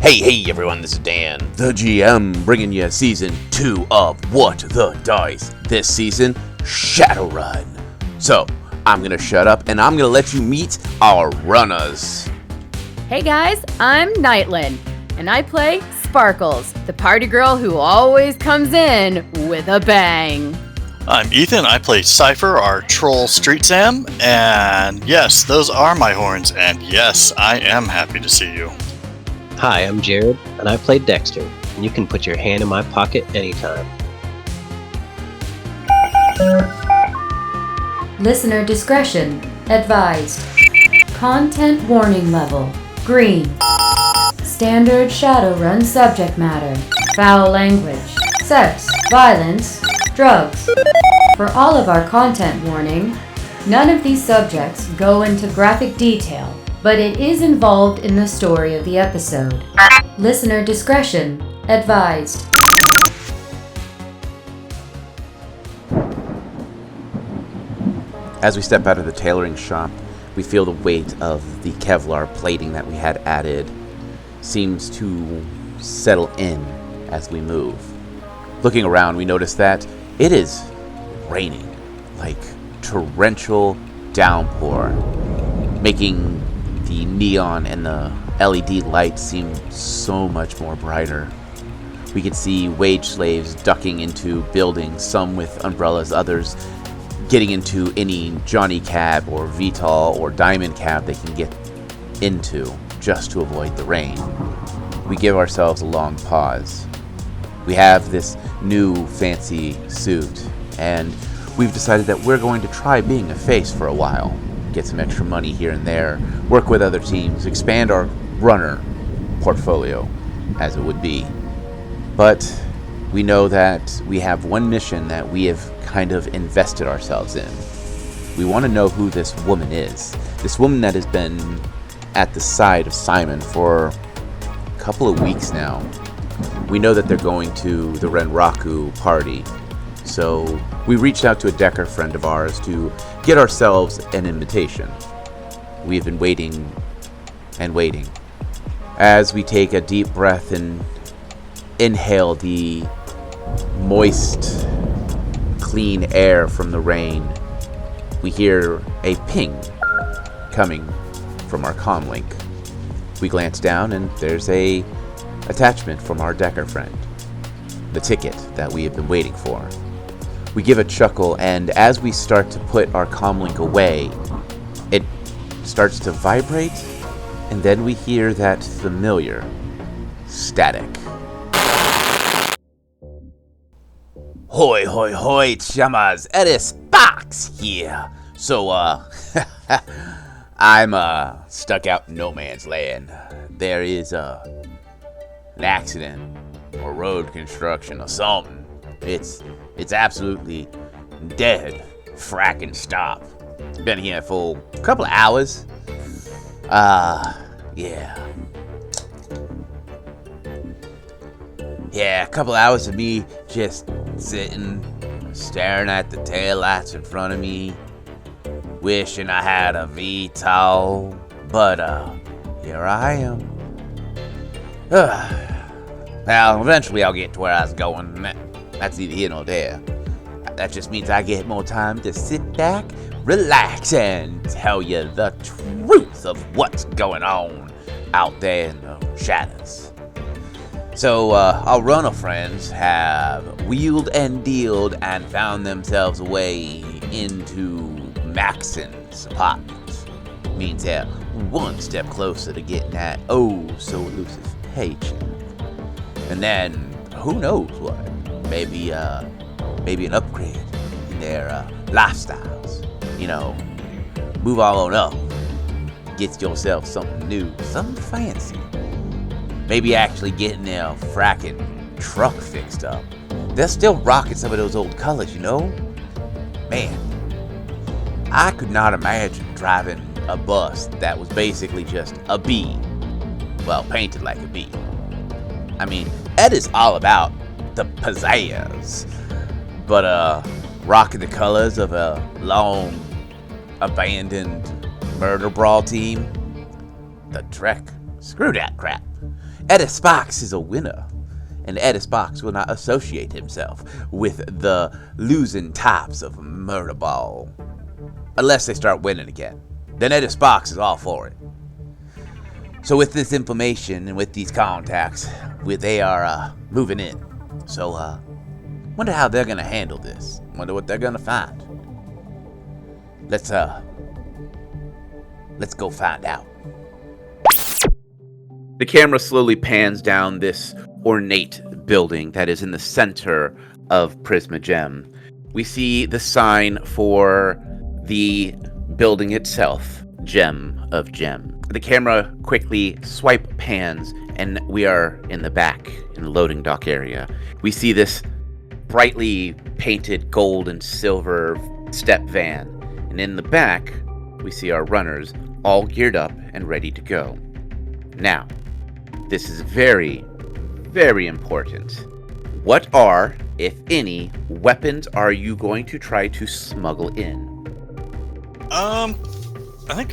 Hey everyone, this is Dan, the GM, bringing you Season 2 of What the Dice. This season, Shadowrun. So, I'm gonna shut up and I'm gonna let you meet our runners. Hey guys, I'm Nightlin, and I play Sparkles, the party girl who always comes in with a bang. I'm Ethan, I play Cypher, our troll street Sam, and yes, those are my horns, and yes, I am happy to see you. Hi, I'm Jared, and I play Dexter, and you can put your hand in my pocket anytime. Listener discretion advised. Content warning level, green. Standard Shadowrun subject matter, foul language, sex, violence, drugs. For all of our content warning, none of these subjects go into graphic detail, but it is involved in the story of the episode. Listener discretion advised. As we step out of the tailoring shop, we feel the weight of the Kevlar plating that we had added seems to settle in as we move. Looking around, we notice that it is raining, like torrential downpour, making the neon and the LED lights seem so much more brighter. We could see wage slaves ducking into buildings, some with umbrellas, others getting into any Johnny Cab or VTOL or Diamond Cab they can get into just to avoid the rain. We give ourselves a long pause. We have this new fancy suit, and we've decided that we're going to try being a face for a while. Get some extra money here and there, work with other teams, expand our runner portfolio, as it would be. But we know that we have one mission that we have kind of invested ourselves in. We want to know who this woman is. This woman that has been at the side of Simon for a couple of weeks now. We know that they're going to the Renraku party. So we reached out to a Decker friend of ours to get ourselves an invitation. We've been waiting and waiting. As we take a deep breath and inhale the moist, clean air from the rain, we hear a ping coming from our comlink. We glance down and there's a attachment from our Decker friend. The ticket that we have been waiting for. We give a chuckle, and as we start to put our comlink away, it starts to vibrate, and then we hear that familiar static. Hoi, hoi, hoi, chummers, Edis Box here. So, I'm, stuck out in no man's land. There is, an accident, or road construction, or something. It's absolutely dead. Fracking stop. Been here for a couple of hours. Yeah. Yeah, a couple of hours of me just sitting, staring at the taillights in front of me, wishing I had a VTOL, but, here I am. Well, eventually I'll get to where I was going. That's neither here nor there. That just means I get more time to sit back, relax, and tell you the truth of what's going on out there in the shadows. So, our runner friends have wheeled and dealed and found themselves away into Maxon's apartment. Means they're one step closer to getting that oh-so-elusive paycheck. And then, who knows what? Maybe an upgrade in their lifestyles. You know, move all on up. Get yourself something new, something fancy. Maybe actually getting their fracking truck fixed up. They're still rocking some of those old colors, you know? Man, I could not imagine driving a bus that was basically just a bee. Well, painted like a bee. I mean, Ed is all about the pizzazz, but rocking the colors of a long abandoned murder brawl team, the Trek, screw that crap. Edis Box is a winner, and Edis Box will not associate himself with the losing types of Murder Ball. Unless they start winning again. Then Edis Box is all for it. So with this information and with these contacts, they are moving in. So, wonder how they're gonna handle this. Wonder what they're gonna find. Let's go find out. The camera slowly pans down this ornate building that is in the center of Prisma Gem. We see the sign for the building itself, Gem of Gem. The camera quickly swipe pans, and we are in the back, in the loading dock area. We see this brightly painted gold and silver step van, and in the back, we see our runners all geared up and ready to go. Now, this is very, very important. What are, if any, weapons are you going to try to smuggle in? I think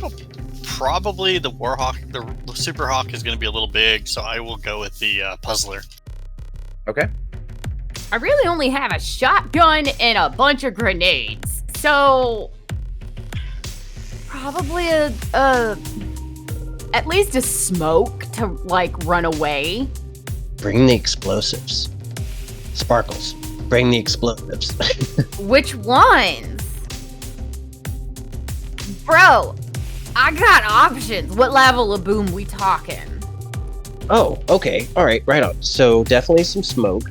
probably the Warhawk, the Superhawk is going to be a little big, so I will go with the Puzzler. Okay. I really only have a shotgun and a bunch of grenades. So probably at least a smoke to run away. Bring the explosives. Sparkles, bring the explosives. Which ones? Bro, I got options. What level of boom we talking? Oh, okay. All right, right on. So definitely some smoke.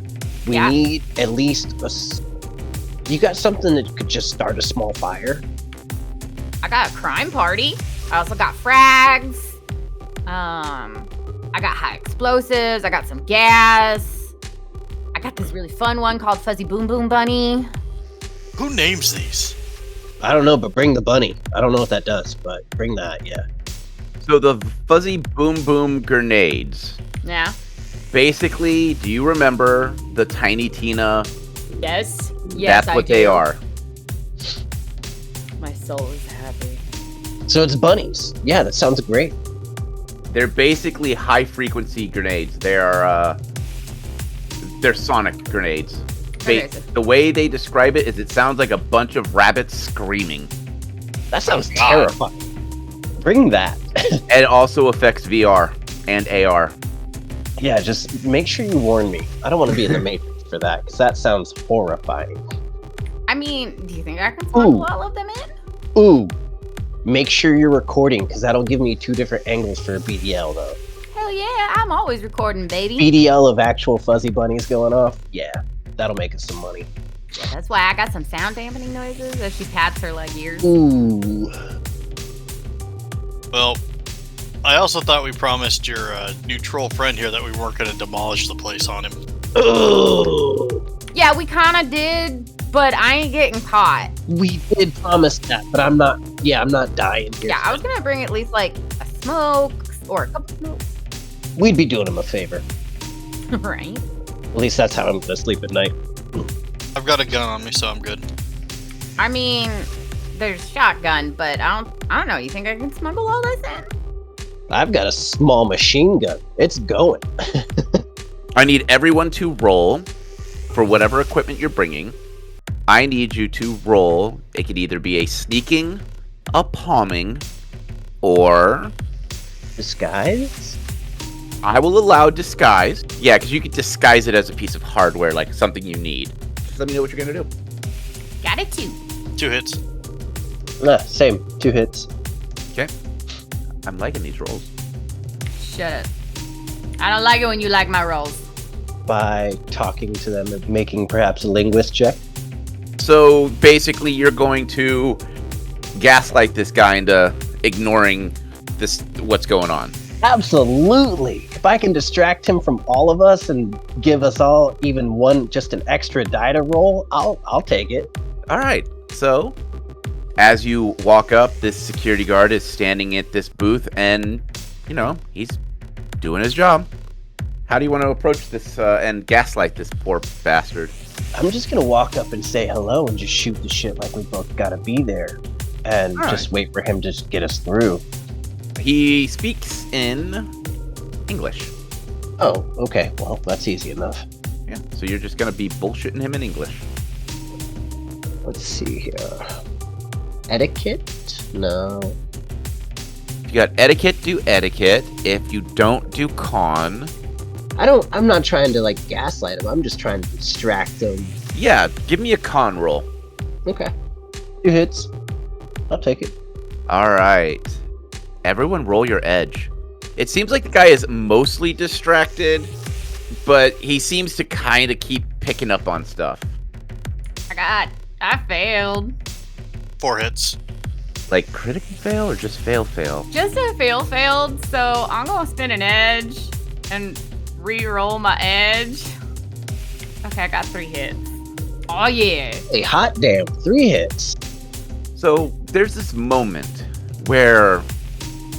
We Yeah. need at least you got something that could just start a small fire? I got a crime party. I also got frags. I got high explosives. I got some gas. I got this really fun one called Fuzzy Boom Boom Bunny. Who names these? I don't know, but bring the bunny. I don't know what that does, but bring that, yeah. So the Fuzzy Boom Boom grenades. Yeah. Basically, do you remember the Tiny Tina? Yes. Yes, That's what they are. My soul is happy. So it's bunnies. Yeah, that sounds great. They're basically high-frequency grenades. They're sonic grenades. Okay, The way they describe it is it sounds like a bunch of rabbits screaming. That sounds God. terrifying. Bring that. And it also affects VR and AR. Yeah, just make sure you warn me. I don't want to be in the Matrix for that, because that sounds horrifying. I mean, do you think I can smuggle all of them in? Ooh, make sure you're recording, because that'll give me 2 different angles for a BDL, though. Hell yeah, I'm always recording, baby. BDL of actual fuzzy bunnies going off? Yeah, that'll make us some money. Yeah, that's why I got some sound dampening noises as she pats her ears. Ooh. Well, I also thought we promised your new troll friend here that we weren't going to demolish the place on him. Oh. Yeah, we kind of did, but I ain't getting caught. We did promise that, but I'm not dying here. Yeah, I was gonna bring at least a smoke or a couple smokes. We'd be doing him a favor. Right? At least that's how I'm gonna sleep at night. I've got a gun on me, so I'm good. I mean, there's shotgun, but I don't know. You think I can smuggle all this in? I've got a small machine gun. It's going. I need everyone to roll for whatever equipment you're bringing. I need you to roll. It could either be a sneaking, a palming, or Disguise? I will allow disguise. Yeah, because you could disguise it as a piece of hardware, like something you need. Just let me know what you're going to do. Got it too. 2 hits. Nah, same. 2 hits. Okay. I'm liking these rolls. Shut up. I don't like it when you like my rolls. By talking to them and making perhaps a linguist check. So basically, you're going to gaslight this guy into ignoring what's going on. Absolutely. If I can distract him from all of us and give us all even just an extra die to roll, I'll take it. All right. So as you walk up, this security guard is standing at this booth, and he's doing his job. How do you want to approach this and gaslight this poor bastard? I'm just gonna walk up and say hello and just shoot the shit like we both gotta be there, and just wait for him to just get us through. He speaks in English. Oh, okay. Well, that's easy enough. Yeah, so you're just going to be bullshitting him in English. Let's see here. Etiquette? No. If you got etiquette, do etiquette. If you don't, do con. I'm not trying to, like, gaslight him. I'm just trying to distract him. Yeah, give me a con roll. Okay. 2 hits. I'll take it. All right. Everyone roll your edge. It seems like the guy is mostly distracted, but he seems to kind of keep picking up on stuff. I failed. 4 hits. Like critical fail or just fail? Just a failed, so I'm gonna spin an edge and re-roll my edge. Okay, I got 3 hits. Oh yeah. A hot damn 3 hits. So there's this moment where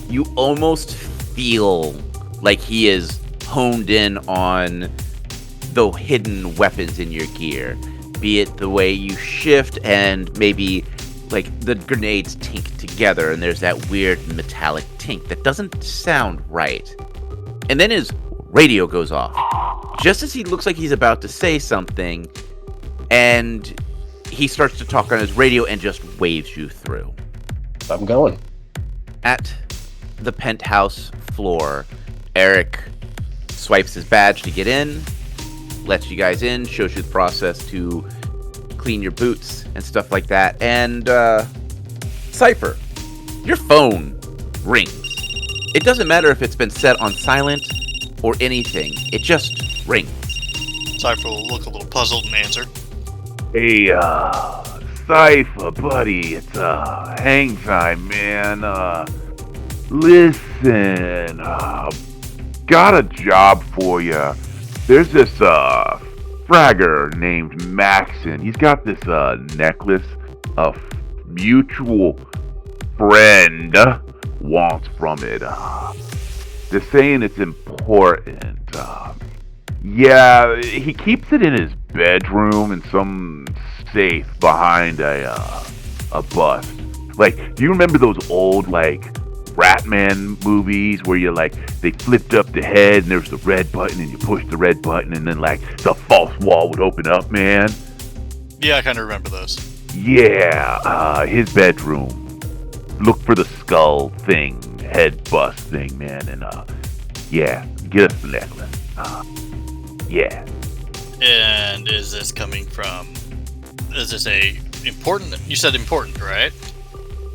you almost feel like he is honed in on the hidden weapons in your gear. Be it the way you shift and maybe like the grenades tink together and there's that weird metallic tink that doesn't sound right. And then his radio goes off. Just as he looks like he's about to say something, and he starts to talk on his radio and just waves you through. I'm going. At the penthouse floor, Eric swipes his badge to get in, lets you guys in, shows you the process to clean your boots and stuff like that. And Cypher, your phone rings. It doesn't matter if it's been set on silent or anything. It just rings. Cypher will look a little puzzled and answer. Hey, Cypher, buddy, it's, hang time, man. Listen, got a job for you. There's this, fragger named Maxon. He's got this, necklace a mutual friend wants from it. They're saying it's important. Yeah, he keeps it in his bedroom in some safe behind a bus. Like, do you remember those old, like, Ratman movies where you, like, they flipped up the head and there was the red button and you pushed the red button and then, like, the false wall would open up, man? Yeah, I kind of remember those. Yeah, his bedroom. Look for the skull thing, head bust thing, man, and, yeah, get us the necklace. Yeah. And is this coming from... Is this a important... You said important, right?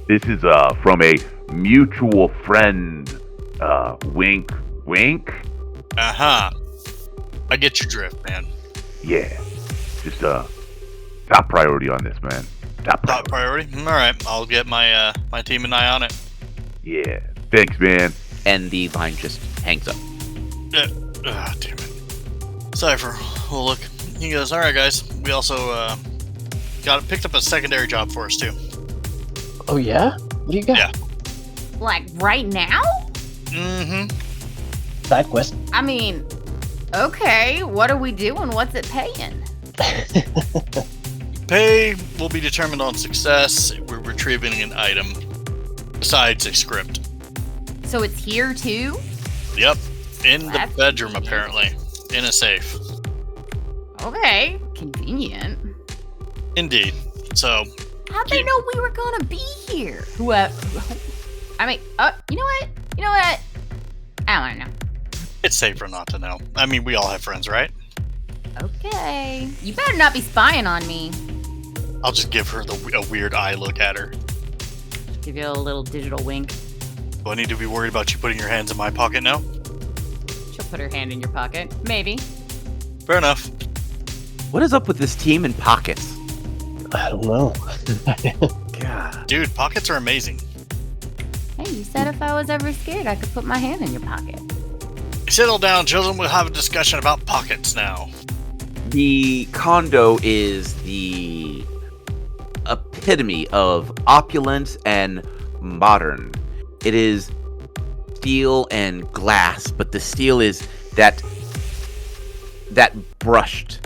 This is, from a mutual friend. Wink, wink? Uh-huh. I get your drift, man. Yeah. Just, top priority on this, man. Top priority? Alright, I'll get my my team and I on it. Yeah. Thanks, man. And the line just hangs up. Damn it. Cypher, well look, he goes, alright guys, we also, picked up a secondary job for us too. Oh, yeah? What do you got? Yeah. Like right now? Mm-hmm. Side quest. I mean, okay, what are we doing? What's it paying? Pay will be determined on success. We're retrieving an item besides a script. So it's here too? Yep. In the That's bedroom, convenient. apparently. In a safe. Okay, convenient. Indeed. So, How'd they know we were gonna be here? I mean, you know what? I don't know. it's safer not to know. I mean, we all have friends, right? Okay. You better not be spying on me. I'll just give her a weird eye look at her. Give you a little digital wink. Do I need to be worried about you putting your hands in my pocket now? She'll put her hand in your pocket. Maybe. Fair enough. What is up with this team in pockets? I don't know. God. Dude, pockets are amazing. Hey, you said if I was ever scared, I could put my hand in your pocket. Settle down, children. We'll have a discussion about pockets now. The condo is the epitome of opulence and modern. It is steel and glass, but the steel is that brushed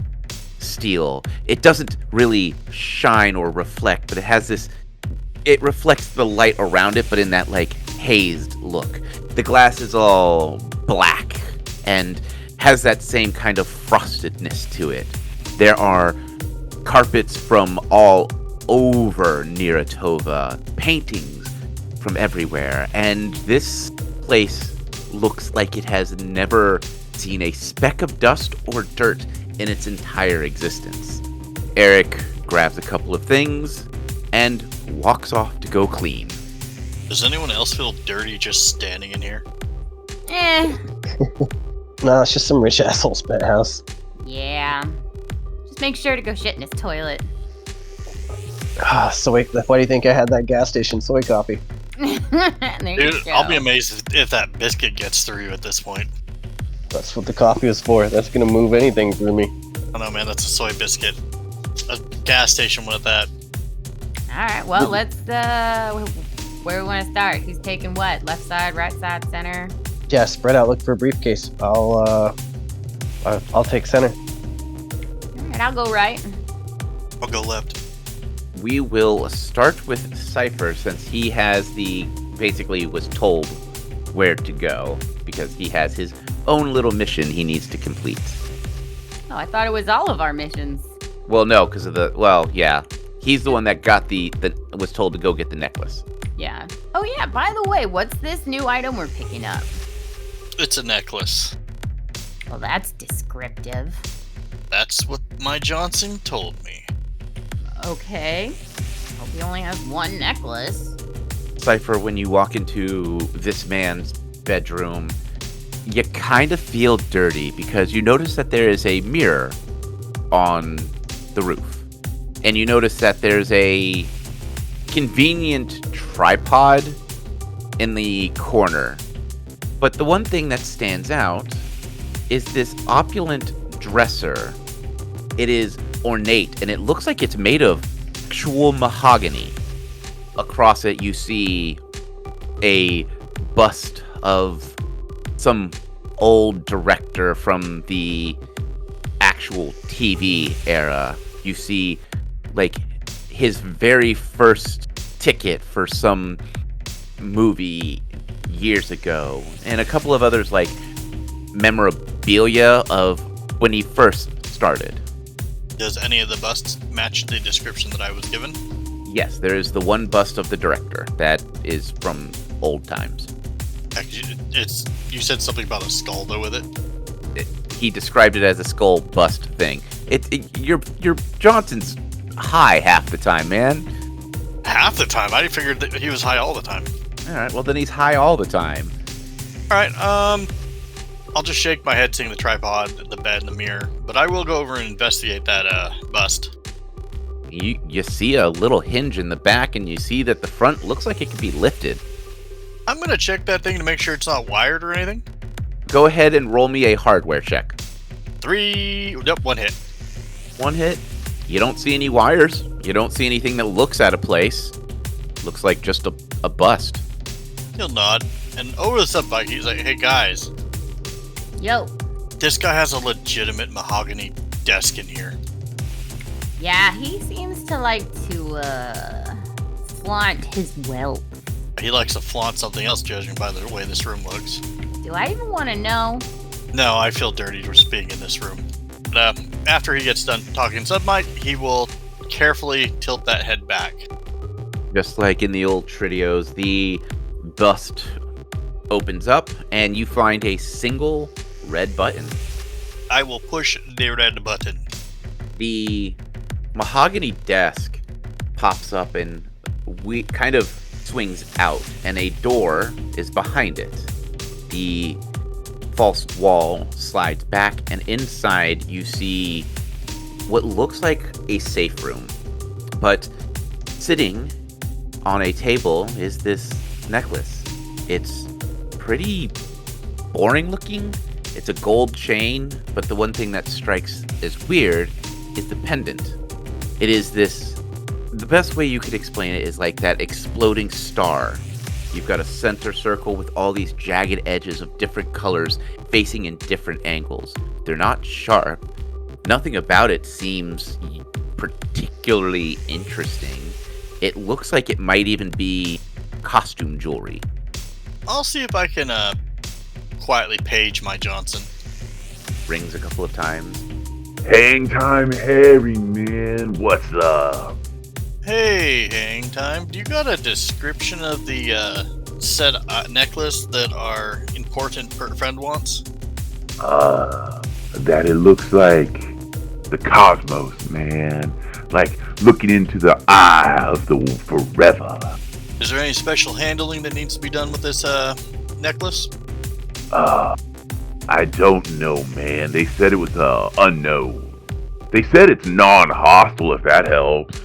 steel. It doesn't really shine or reflect, but it has this, it reflects the light around it, but in that like hazed look. The glass is all black, and has that same kind of frostedness to it. There are carpets from all over Niratova, paintings from everywhere, and this place looks like it has never seen a speck of dust or dirt in its entire existence. Eric grabs a couple of things and walks off to go clean. Does anyone else feel dirty just standing in here? No, it's just some rich asshole's penthouse. Yeah. Just make sure to go shit in his toilet. Soy. Why do you think I had that gas station soy coffee? There you Dude, go. I'll be amazed if that biscuit gets through you at this point. That's what the coffee was for. That's gonna move anything through me. I know, man, that's a soy biscuit. A gas station with that. Alright, well, let's, where we want to start? Who's taking what? Left side, right side, center? Yeah, spread out. Look for a briefcase. I'll take center. Alright, I'll go right. I'll go left. We will start with Cypher, since he has basically was told where to go, because he has his own little mission he needs to complete. Oh, I thought it was all of our missions. Well, no, because of yeah. He's the one that got was told to go get the necklace. Yeah. Oh yeah, by the way, what's this new item we're picking up? It's a necklace. Well, that's descriptive. That's what my Johnson told me. Okay. Hope he only has one necklace. Cypher, when you walk into this man's bedroom, you kind of feel dirty because you notice that there is a mirror on the roof. And you notice that there's a convenient tripod in the corner. But the one thing that stands out is this opulent dresser. It is ornate, and it looks like it's made of actual mahogany. Across it, you see a bust of some old director from the actual TV era. You see, like, his very first ticket for some movie years ago, and a couple of others, like, memorabilia of when he first started. Does any of the busts match the description that I was given? Yes, there is the one bust of the director that is from old times. Actually, you said something about a skull though with it. He described it as a skull bust thing. Your Johnson's high half the time, man. Half the time? I figured that he was high all the time. All right, well then he's high all the time. All right, I'll just shake my head seeing the tripod, the bed, and the mirror. But I will go over and investigate that bust. You see a little hinge in the back, and you see that the front looks like it could be lifted. I'm gonna check that thing to make sure it's not wired or anything. Go ahead and roll me a hardware check. 3. Yep, 1 hit. 1 hit. You don't see any wires. You don't see anything that looks out of place. Looks like just a bust. He'll nod. And over the sub bike, he's like, "Hey guys, Yo. this guy has a legitimate mahogany desk in here." Yeah, he seems to like to, flaunt his wealth. He likes to flaunt something else, judging by the way this room looks. Do I even want to know? No, I feel dirty just being in this room. But, after he gets done talking sub mic, he will carefully tilt that head back. Just like in the old Tridios, the bust opens up, and you find a single red button. I will push the red button. The mahogany desk pops up and kind of swings out, and a door is behind it. The false wall slides back, and inside you see what looks like a safe room. But sitting on a table is this necklace. It's pretty boring looking. It's a gold chain, but the one thing that strikes as weird is the pendant. It is the best way you could explain it is like that exploding star. You've got a center circle with all these jagged edges of different colors facing in different angles. They're not sharp. Nothing about it seems particularly interesting. It looks like it might even be costume jewelry. I'll see if I can quietly page my Johnson. rings a couple of times. Hang time, Harry, man. What's up? Hey, Hang Time, do you got a description of the said necklace that our important friend wants? That it looks like the cosmos, man. Like looking into the eye of the forever. Is there any special handling that needs to be done with this necklace? I don't know, man. They said it was unknown. They said it's non-hostile, if that helps.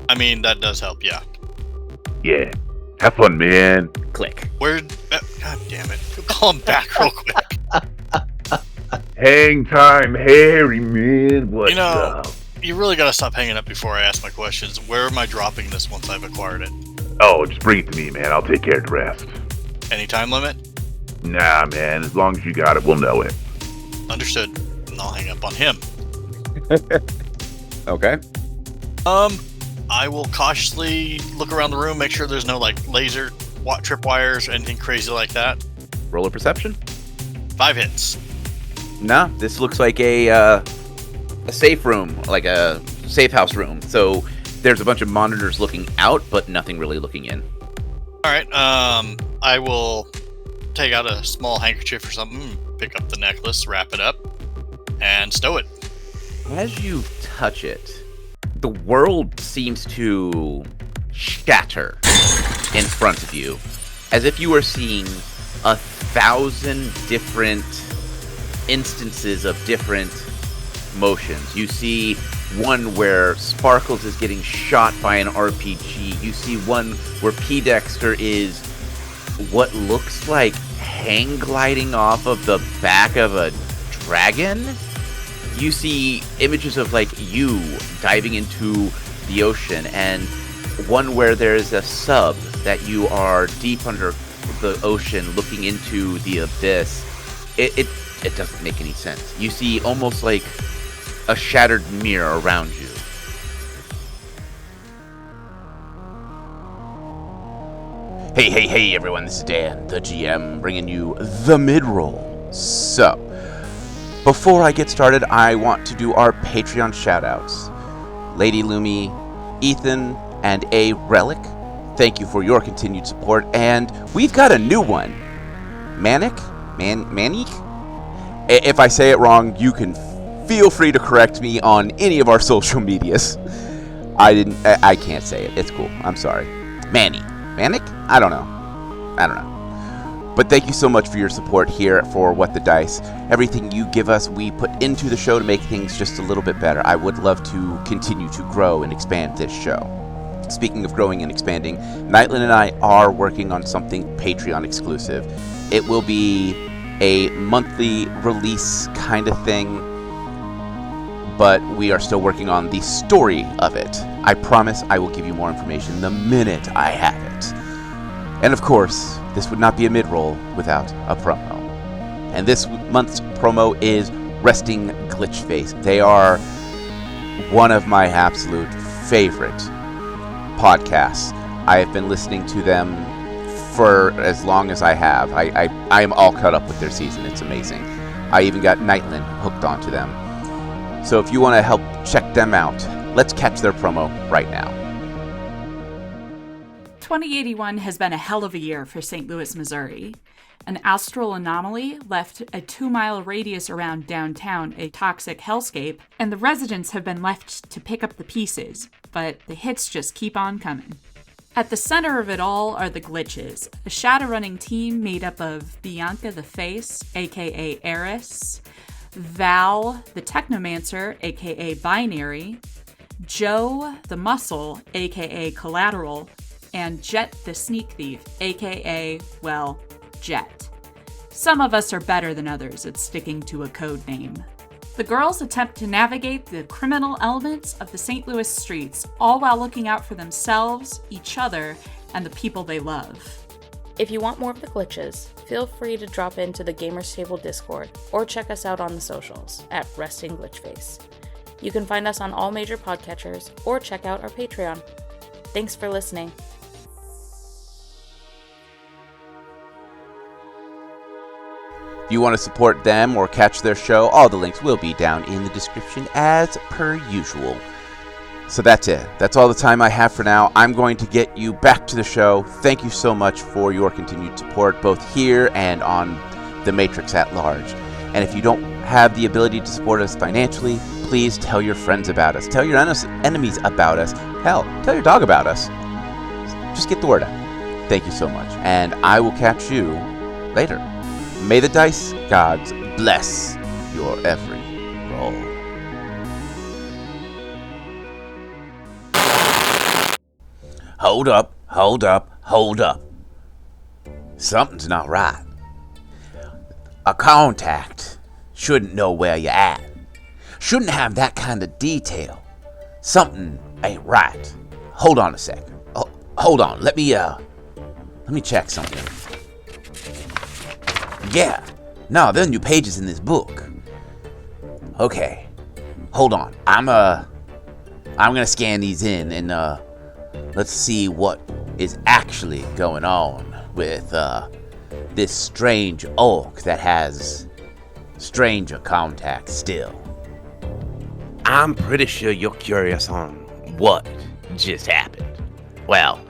I mean, that does help, yeah. Yeah. Have fun, man. Click. Where? God damn it. Call him back real quick. Hang time, Harry, man. What's up? You really gotta stop hanging up before I ask my questions. Where am I dropping this once I've acquired it? Oh, just bring it to me, man. I'll take care of the rest. Any time limit? Nah, man. As long as you got it, we'll know it. Understood. And I'll hang up on him. Okay. I will cautiously look around the room, make sure there's no, like, laser tripwires or anything crazy like that. Roll a perception. 5 hits. Nah, this looks like a safe room, like a safe house room. So there's a bunch of monitors looking out, but nothing really looking in. Alright, I will take out a small handkerchief or something, pick up the necklace, wrap it up, and stow it. As you touch it, the world seems to shatter in front of you, as if you were seeing 1,000 different instances of different motions. You see one where Sparkles is getting shot by an RPG. You see one where P. Dexter is what looks like hang gliding off of the back of a dragon. You see images of like you diving into the ocean, and one where there's a sub that you are deep under the ocean looking into the abyss. It doesn't make any sense. You see almost like a shattered mirror around you. Hey everyone, this is Dan, the GM, bringing you the mid-roll. So, before I get started, I want to do our Patreon shoutouts. Lady Lumi, Ethan, and A Relic, thank you for your continued support. And we've got a new one. Manik? If I say it wrong, you can feel free to correct me on any of our social medias. I can't say it. It's cool. I'm sorry. Manik? I don't know. But thank you so much for your support here for What the Dice. Everything you give us, we put into the show to make things just a little bit better. I would love to continue to grow and expand this show. Speaking of growing and expanding, Nightland and I are working on something Patreon exclusive. It will be a monthly release kind of thing, but we are still working on the story of it. I promise I will give you more information the minute I have it. And of course, this would not be a mid-roll without a promo. And this month's promo is Resting Glitch Face. They are one of my absolute favorite podcasts. I have been listening to them for as long as I have. I am all caught up with their season. It's amazing. I even got Nightland hooked onto them. So if you want to help check them out, let's catch their promo right now. 2081 has been a hell of a year for St. Louis, Missouri. An astral anomaly left a 2-mile radius around downtown a toxic hellscape, and the residents have been left to pick up the pieces, but the hits just keep on coming. At the center of it all are the Glitches, a Shadowrunning team made up of Bianca the Face, aka Eris, Val the Technomancer, aka Binary, Joe the Muscle, aka Collateral, and Jet the Sneak Thief, aka, well, Jet. Some of us are better than others at sticking to a code name. The girls attempt to navigate the criminal elements of the St. Louis streets, all while looking out for themselves, each other, and the people they love. If you want more of the Glitches, feel free to drop into the Gamers Table Discord or check us out on the socials at Resting Glitchface. You can find us on all major podcatchers or check out our Patreon. Thanks for listening. If you want to support them or catch their show, all the links will be down in the description as per usual. So that's it. That's all the time I have for now. I'm going to get you back to the show. Thank you so much for your continued support, both here and on the Matrix at large. And if you don't have the ability to support us financially, please tell your friends about us. Tell your enemies about us. Hell, tell your dog about us. Just get the word out. Thank you so much. And I will catch you later. May the dice gods bless your every roll. Hold up, hold up, hold up. Something's not right. A contact shouldn't know where you're at. Shouldn't have that kind of detail. Something ain't right. Hold on a second. Hold on. Let me check something. Yeah. No, there are new pages in this book. Okay. Hold on. I'm gonna scan these in and let's see what is actually going on with this strange orc that has stranger contacts still. I'm pretty sure you're curious on what just happened. Well,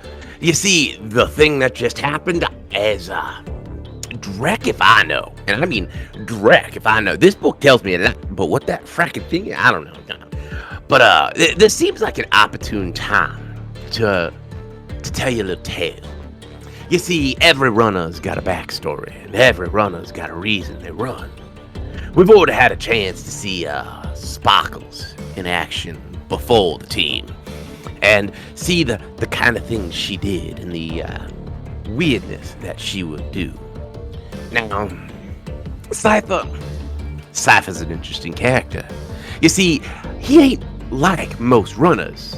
you see, the thing that just happened is, Drek if I know. And I mean, Drek if I know. This book tells me that, but what that fracking thing is, I don't know. But, this seems like an opportune time to tell you a little tale. You see, every runner's got a backstory, and every runner's got a reason they run. We've already had a chance to see Sparkles in action before the team, and see the kind of things she did and the weirdness that she would do. Now, Cypher's an interesting character. You see, he ain't like most runners.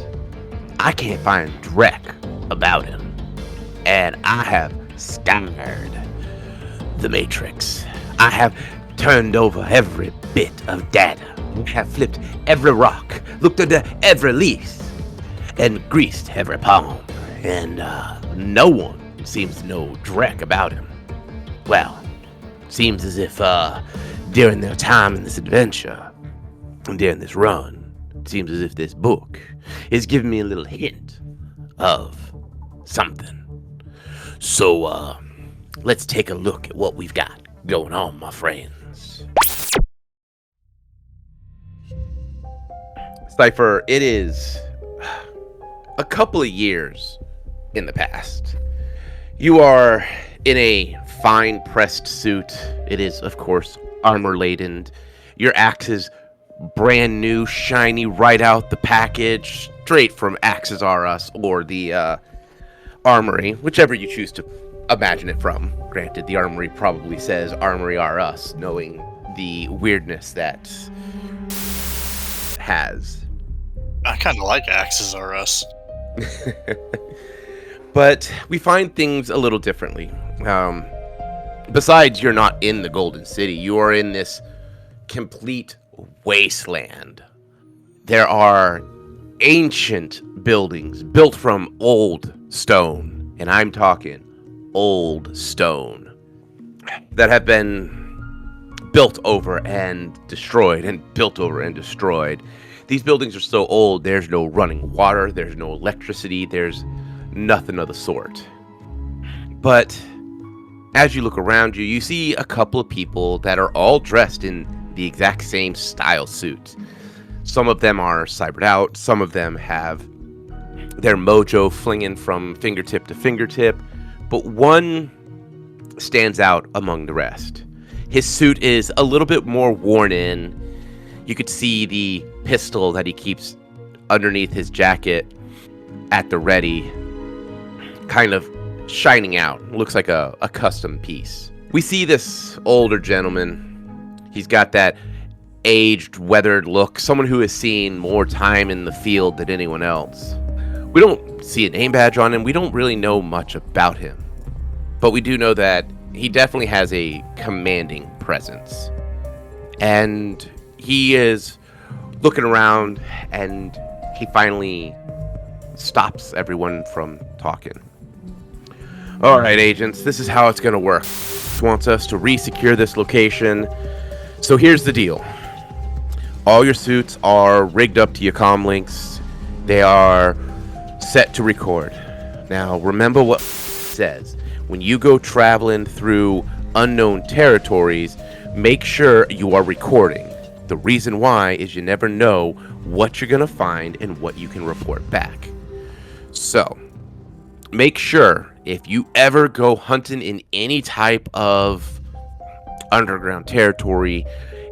I can't find Drek about him. And I have scoured the Matrix. I have turned over every bit of data. I have flipped every rock, looked under every leaf, and greased every palm. And no one seems to know Drek about him. Well, seems as if during their time in this adventure, and during this run, it seems as if this book is giving me a little hint of something. So, let's take a look at what we've got going on, my friends. Cypher, it is a couple of years in the past. You are in a fine pressed suit. It is, of course, armor laden. Your axe is brand new, shiny, right out the package, straight from Axes R Us or the Armory, whichever you choose to imagine it from. Granted, the Armory probably says Armory R Us, knowing the weirdness that has. I kind of like Axes R Us. But we find things a little differently. Besides, you're not in the Golden City. You are in this complete wasteland. There are ancient buildings built from old stone, and I'm talking old stone, that have been built over and destroyed, and built over and destroyed. These buildings are so old, there's no running water, there's no electricity, there's nothing of the sort. But as you look around you, you see a couple of people that are all dressed in the exact same style suit. Some of them are cybered out, some of them have their mojo flinging from fingertip to fingertip, but one stands out among the rest. His suit is a little bit more worn in. You could see the pistol that he keeps underneath his jacket at the ready, kind of shining out. Looks like a custom piece. We see this older gentleman. He's got that aged, weathered look, someone who has seen more time in the field than anyone else. We don't see a name badge on him. We don't really know much about him. But we do know that he definitely has a commanding presence. And he is looking around, and he finally stops everyone from talking. All right, agents, this is how it's going to work. Wants us to re-secure this location. So here's the deal. All your suits are rigged up to your comm links. They are set to record. Now, remember what says. When you go traveling through unknown territories, make sure you are recording. The reason why is you never know what you're going to find and what you can report back. So, make sure if you ever go hunting in any type of underground territory,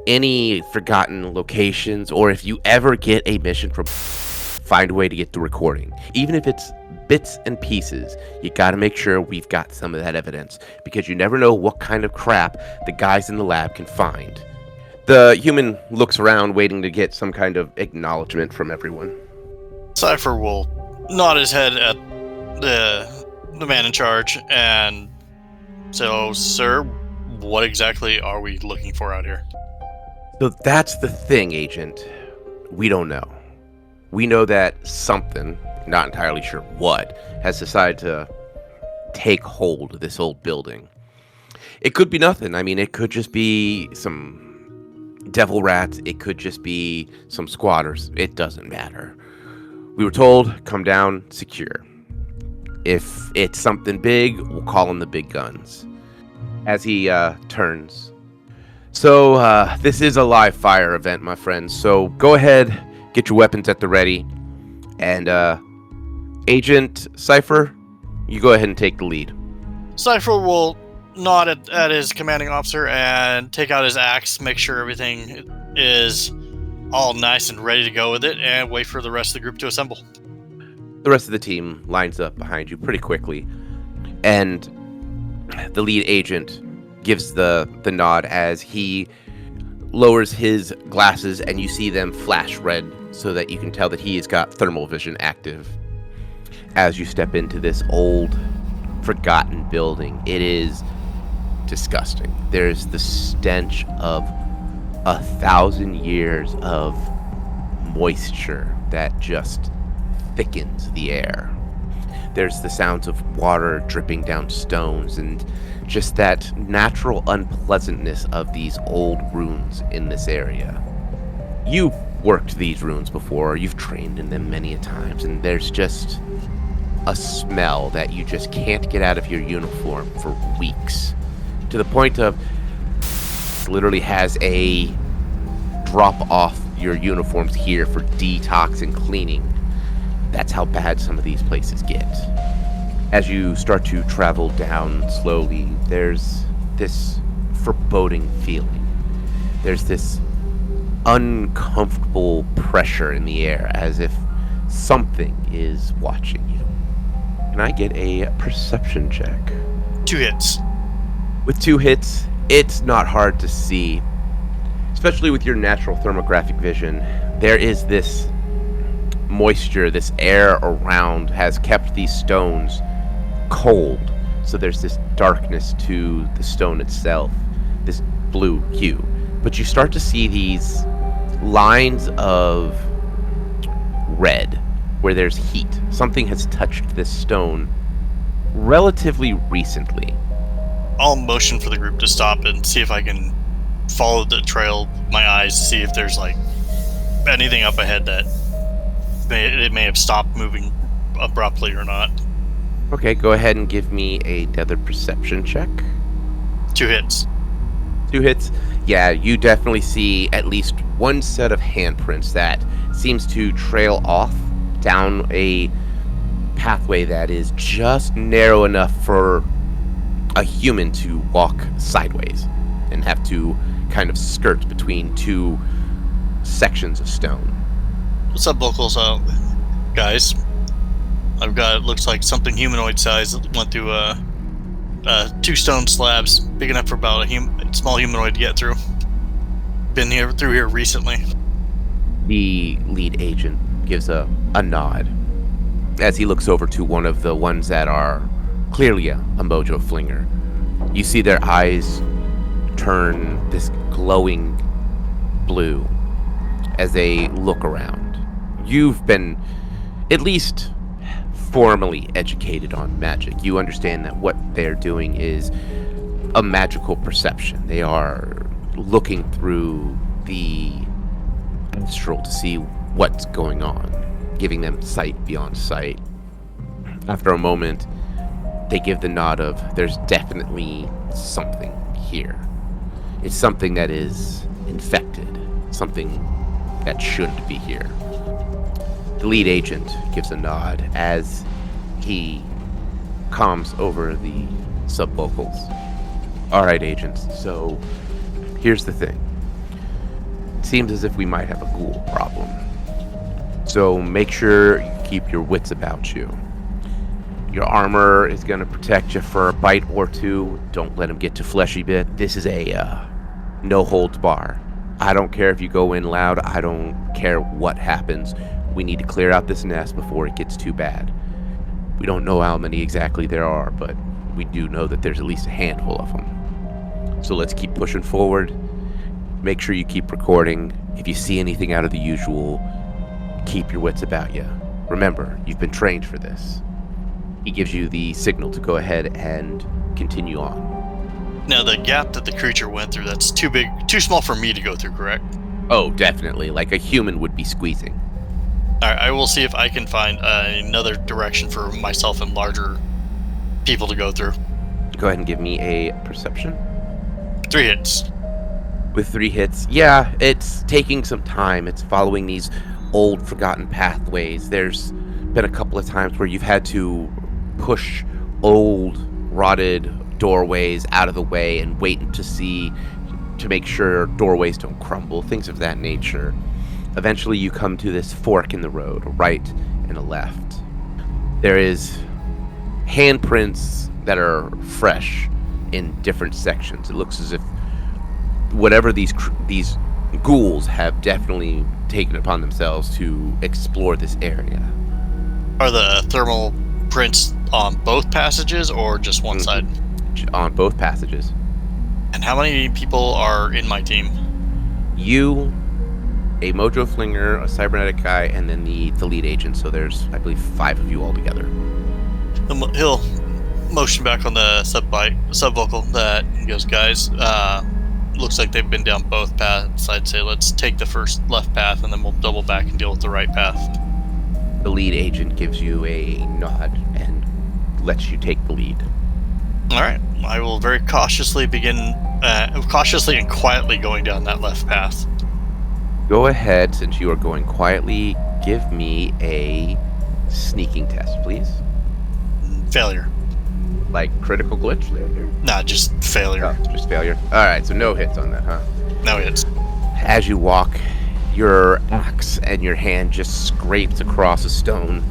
any forgotten locations, or if you ever get a mission from, find a way to get the recording. Even if it's bits and pieces, you got to make sure we've got some of that evidence, because you never know what kind of crap the guys in the lab can find. The human looks around, waiting to get some kind of acknowledgement from everyone. Cypher will nod his head at the man in charge, and so, sir, what exactly are we looking for out here? So that's the thing, Agent. We don't know. We know that something, not entirely sure what, has decided to take hold of this old building. It could be nothing. I mean, it could just be some devil rats. It could just be some squatters. It doesn't matter. We were told, come down, secure. If it's something big, we'll call in the big guns. As he turns. So, this is a live fire event, my friends. So, go ahead, get your weapons at the ready. And, Agent Cypher, you go ahead and take the lead. Cypher will nod at his commanding officer and take out his axe, make sure everything is all nice and ready to go with it, and wait for the rest of the group to assemble. The rest of the team lines up behind you pretty quickly. And the lead agent gives the nod as he lowers his glasses, and you see them flash red so that you can tell that he has got thermal vision active. As you step into this old, forgotten building, it is disgusting. There's the stench of 1,000 years of moisture that just thickens the air. There's the sounds of water dripping down stones and just that natural unpleasantness of these old ruins in this area. You've worked these ruins before, you've trained in them many a times, and there's just a smell that you just can't get out of your uniform for weeks. To the point of literally has a drop off your uniforms here for detox and cleaning. That's how bad some of these places get. As you start to travel down slowly, there's this foreboding feeling. There's this uncomfortable pressure in the air, as if something is watching you. Can I get a perception check? 2 hits. With 2 hits, it's not hard to see, especially with your natural thermographic vision. There is this moisture, this air around has kept these stones cold, so there's this darkness to the stone itself, this blue hue. But you start to see these lines of red where there's heat. Something has touched this stone relatively recently. I'll motion for the group to stop and see if I can follow the trail with my eyes to see if there's like anything up ahead that it may have stopped moving abruptly or not. Okay, go ahead and give me another perception check. 2 hits. 2 hits? Yeah, you definitely see at least one set of handprints that seems to trail off down a pathway that is just narrow enough for a human to walk sideways and have to kind of skirt between 2 sections of stone. What's up, locals? Guys, I've got, it looks like something humanoid size that went through 2 stone slabs, big enough for about a small humanoid to get through. Been through here recently. The lead agent gives a nod as he looks over to one of the ones that are clearly a mojo flinger. You see their eyes turn this glowing blue as they look around. You've been at least formally educated on magic. You understand that what they're doing is a magical perception. They are looking through the astral to see what's going on, giving them sight beyond sight. After a moment, they give the nod of, there's definitely something here. It's something that is infected, something that shouldn't be here. The lead agent gives a nod as he calms over the sub-vocals. All right, agents, so here's the thing. It seems as if we might have a ghoul problem. So make sure you keep your wits about you. Your armor is going to protect you for a bite or two. Don't let him get to fleshy bit. This is a no holds bar. I don't care if you go in loud. I don't care what happens. We need to clear out this nest before it gets too bad. We don't know how many exactly there are, but we do know that there's at least a handful of them. So let's keep pushing forward. Make sure you keep recording. If you see anything out of the usual, keep your wits about you. Remember, you've been trained for this. He gives you the signal to go ahead and continue on. Now, the gap that the creature went through, that's too big, too small for me to go through, correct? Oh, definitely. Like a human would be squeezing. Alright, I will see if I can find another direction for myself and larger people to go through. Go ahead and give me a perception. 3 hits. With 3 hits, yeah, it's taking some time. It's following these old, forgotten pathways. There's been a couple of times where you've had to push old, rotted doorways out of the way and wait to make sure doorways don't crumble, things of that nature. Eventually you come to this fork in the road, a right and a left. There is handprints that are fresh in different sections. It looks as if whatever these ghouls have definitely taken upon themselves to explore this area. Are the thermal prints on both passages or just one side? On both passages. And how many people are in my team? You, a Mojo Flinger, a cybernetic guy, and then the lead agent. So there's, I believe, 5 of you all together. He'll motion back on the sub-vocal that he goes, guys, looks like they've been down both paths. I'd say let's take the first left path and then we'll double back and deal with the right path. The lead agent gives you a nod and lets you take the lead. Alright, I will very cautiously and quietly going down that left path. Go ahead, since you are going quietly, give me a sneaking test, please. Failure. Like critical glitch? Nah, just failure. Oh, just failure. Alright, so no hits on that, huh? No hits. As you walk, your axe and your hand just scrapes across a stone.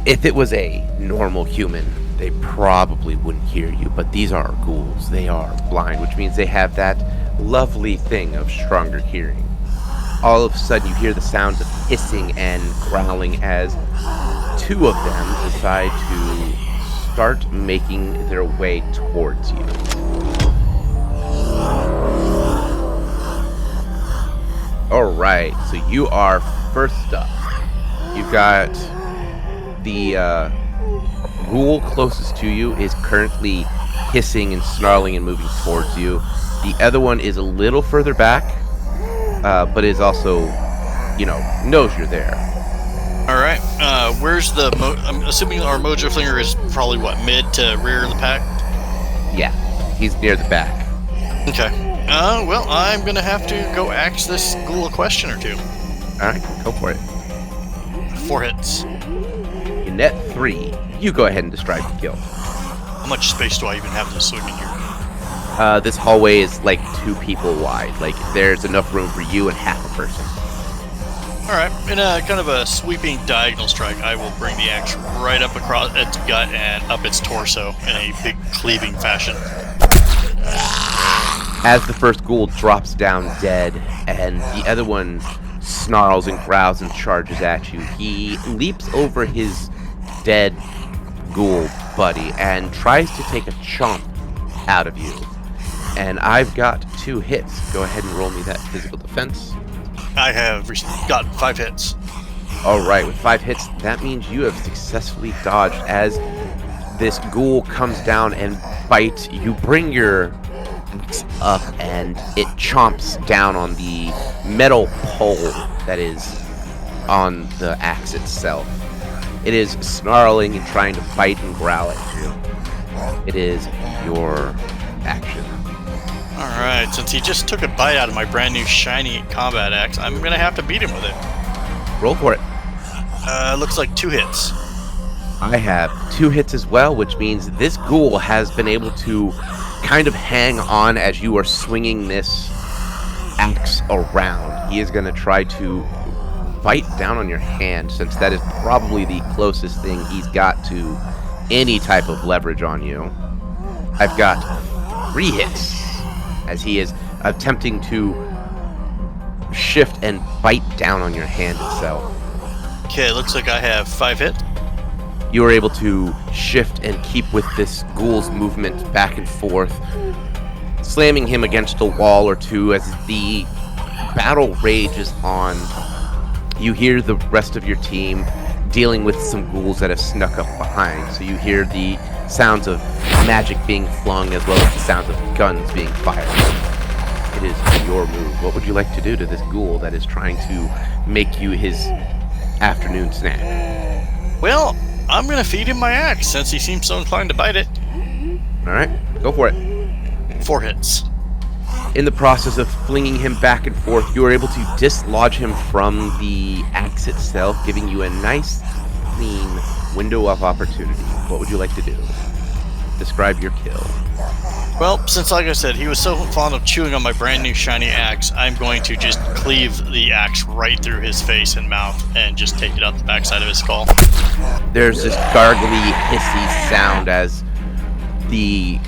If it was a normal human, they probably wouldn't hear you, but these are ghouls. They are blind, which means they have that lovely thing of stronger hearing. All of a sudden, you hear the sounds of hissing and growling as 2 of them decide to start making their way towards you. Alright, so you are first up. You've got the ghoul closest to you is currently hissing and snarling and moving towards you. The other one is a little further back, but is also, knows you're there. Alright, where's the... I'm assuming our Mojo Flinger is probably, mid to rear of the pack? Yeah, he's near the back. Okay. Well, I'm gonna have to go ask this ghoul a question or 2. Alright, go for it. 4 hits. You net 3. You go ahead and describe the kill. How much space do I even have to swing in here? This hallway is like 2 people wide. Like, there's enough room for you and half a person. Alright, in a kind of a sweeping diagonal strike, I will bring the axe right up across its gut and up its torso in a big cleaving fashion. As the first ghoul drops down dead, and the other one snarls and growls and charges at you, he leaps over his dead ghoul buddy and tries to take a chomp out of you. And I've got 2 hits. Go ahead and roll me that physical defense. I have gotten 5 hits. Alright, with 5 hits, that means you have successfully dodged as this ghoul comes down and bites. You bring your axe up and it chomps down on the metal pole that is on the axe itself. It is snarling and trying to bite and growl at you. It is your action. Alright, since he just took a bite out of my brand new shiny combat axe, I'm gonna have to beat him with it. Roll for it. Looks like 2 hits. I have 2 hits as well, which means this ghoul has been able to kind of hang on as you are swinging this axe around. He is going to try to bite down on your hand, since that is probably the closest thing he's got to any type of leverage on you. I've got 3 hits as he is attempting to shift and bite down on your hand itself. Okay, looks like I have 5 hits. You are able to shift and keep with this ghoul's movement back and forth, slamming him against a wall or two as the battle rages on. You hear the rest of your team dealing with some ghouls that have snuck up behind, so you hear the sounds of magic being flung as well as the sounds of guns being fired. It is your move. What would you like to do to this ghoul that is trying to make you his afternoon snack? Well, I'm gonna feed him my axe since he seems so inclined to bite it. Alright, go for it. 4 hits. In the process of flinging him back and forth, you are able to dislodge him from the axe itself, giving you a nice, clean window of opportunity. What would you like to do? Describe your kill. Well, since like I said, he was so fond of chewing on my brand new shiny axe, I'm going to just cleave the axe right through his face and mouth and just take it out the backside of his skull. There's this gargly, hissy sound as the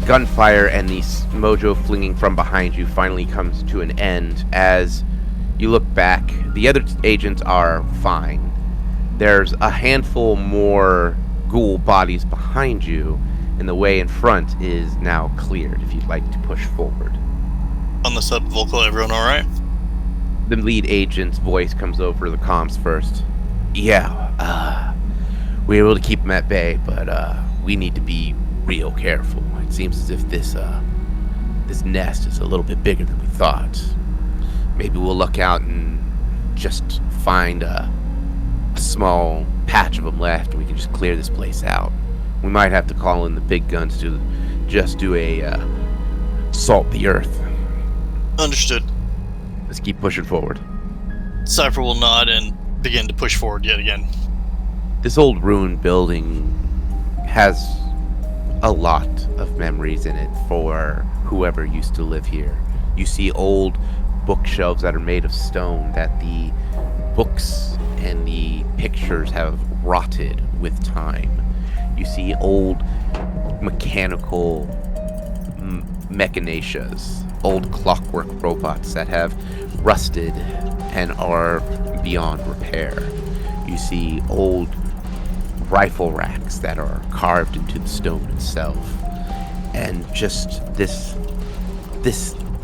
gunfire and the mojo flinging from behind you finally comes to an end. As you look back, the other agents are fine. There's a handful more ghoul bodies behind you, and the way in front is now cleared if you'd like to push forward. On the sub vocal, everyone alright? The lead agent's voice comes over the comms first. Yeah, we were able to keep them at bay, but we need to be real careful. It seems as if this nest is a little bit bigger than we thought. Maybe we'll look out and just find a small patch of them left, and we can just clear this place out. We might have to call in the big guns to just do a salt the earth. Understood. Let's keep pushing forward. Cypher will nod and begin to push forward yet again. This old ruined building has a lot of memories in it for whoever used to live here. You see old bookshelves that are made of stone that the books and the pictures have rotted with time. You see old mechanical machinations, old clockwork robots that have rusted and are beyond repair. You see old rifle racks that are carved into the stone itself. And just this